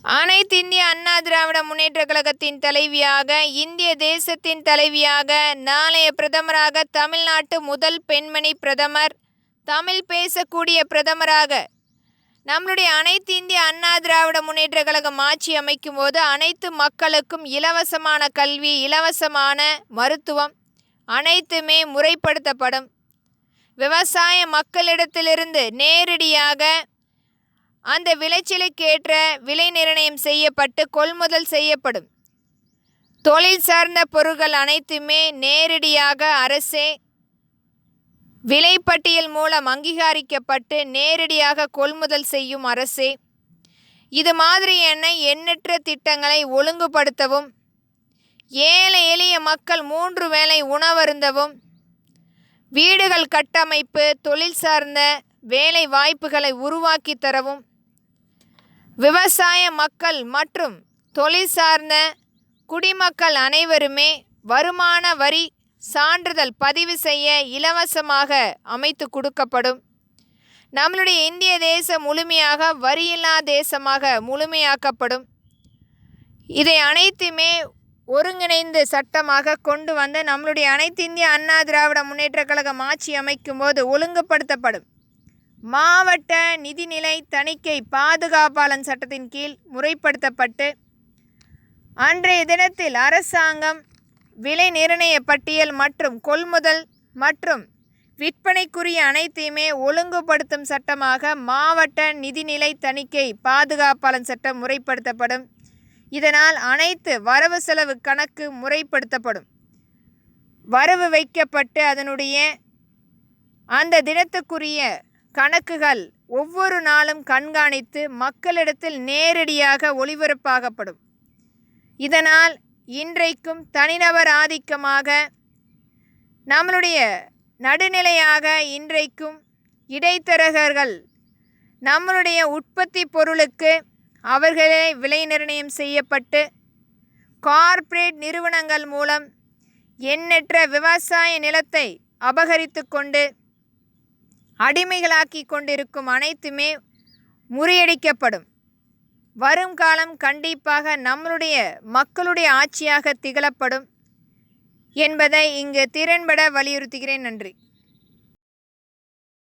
அனைத்து இந்திய அண்ணா திராவிட முன்னேற்ற கழகத்தின் தலைவியாக, இந்திய தேசத்தின் தலைவியாக, நாளைய பிரதமராக, தமிழ்நாட்டு முதல் பெண்மணி பிரதமர், தமிழ் பேசக்கூடிய பிரதமராக நம்மளுடைய அனைத்து இந்திய அண்ணா திராவிட முன்னேற்ற கழகம் ஆட்சி அமைக்கும் போது அனைத்து மக்களுக்கும் இலவசமான கல்வி, இலவசமான மருத்துவம் அனைத்துமே முறைப்படுத்தப்படும். விவசாய மக்களிடத்திலிருந்து நேரடியாக அந்த விளைச்சலுக்கேற்ற விலை நிர்ணயம் செய்யப்பட்டு கொள்முதல் செய்யப்படும். தொழில் சார்ந்த பொருட்கள் அனைத்துமே நேரடியாக அரசே விலைப்பட்டியல் மூலம் அங்கீகரிக்கப்பட்டு நேரடியாக கொள்முதல் செய்யும் அரசே. இது மாதிரியான எண்ணற்ற திட்டங்களை ஒழுங்குபடுத்தவும், ஏழை எளிய மக்கள் 3 வேளை உணவருந்தவும், வீடுகள் கட்டமைப்பு, தொழில் சார்ந்த வேலை வாய்ப்புகளை உருவாக்கி தரவும், விவசாய மக்கள் மற்றும் தொழில் சார்ந்த குடிமக்கள் அனைவருமே வருமான வரி சான்றிதழ் பதிவு செய்ய இலவசமாக அமைத்து கொடுக்கப்படும். நம்மளுடைய இந்திய தேசம் முழுமையாக வரியில்லா தேசமாக முழுமையாக்கப்படும். இதை அனைத்துமே ஒருங்கிணைந்த சட்டமாக கொண்டு வந்து நம்மளுடைய அனைத்து இந்திய அண்ணா திராவிட முன்னேற்ற கழகம் ஆட்சி அமைக்கும் போது ஒழுங்குபடுத்தப்படும். மாவட்ட நிதிநிலை தணிக்கை பாதுகாப்பாளன் சட்டத்தின் கீழ் முறைப்படுத்தப்பட்டு அன்றைய தினத்தில் அரசாங்கம் விலை நிர்ணய பட்டியல் மற்றும் கொள்முதல் மற்றும் விற்பனைக்குரிய அனைத்தையுமே ஒழுங்குபடுத்தும் சட்டமாக மாவட்ட நிதிநிலை தணிக்கை பாதுகாப்பாளன் சட்டம் முறைப்படுத்தப்படும். இதனால் அனைத்து வரவு செலவு கணக்கு முறைப்படுத்தப்படும். வரவு வைக்கப்பட்டு அதனுடைய அந்த தினத்துக்குரிய கணக்குகள் ஒவ்வொரு நாளும் கண்காணித்து மக்களிடத்தில் நேரடியாக ஒளிபரப்பாகப்படும். இதனால் இன்றைக்கும் தனிநபர் ஆதிக்கமாக நம்மளுடைய நடுநிலையாக இன்றைக்கும் இடைத்தரகர்கள் நம்மளுடைய உற்பத்தி பொருளுக்கு அவர்களே விலை நிர்ணயம் செய்யப்பட்டு கார்ப்பரேட் நிறுவனங்கள் மூலம் எண்ணற்ற விவசாய நிலத்தை அபகரித்து கொண்டு அடிமைகளாக்கி கொண்டிருக்கும் அனைத்துமே முறியடிக்கப்படும். வரும் காலம் கண்டிப்பாக நம்மளுடைய மக்களுடைய ஆட்சியாக திகழப்படும் என்பதை இங்கு திறன்பட வலியுறுத்துகிறேன். நன்றி.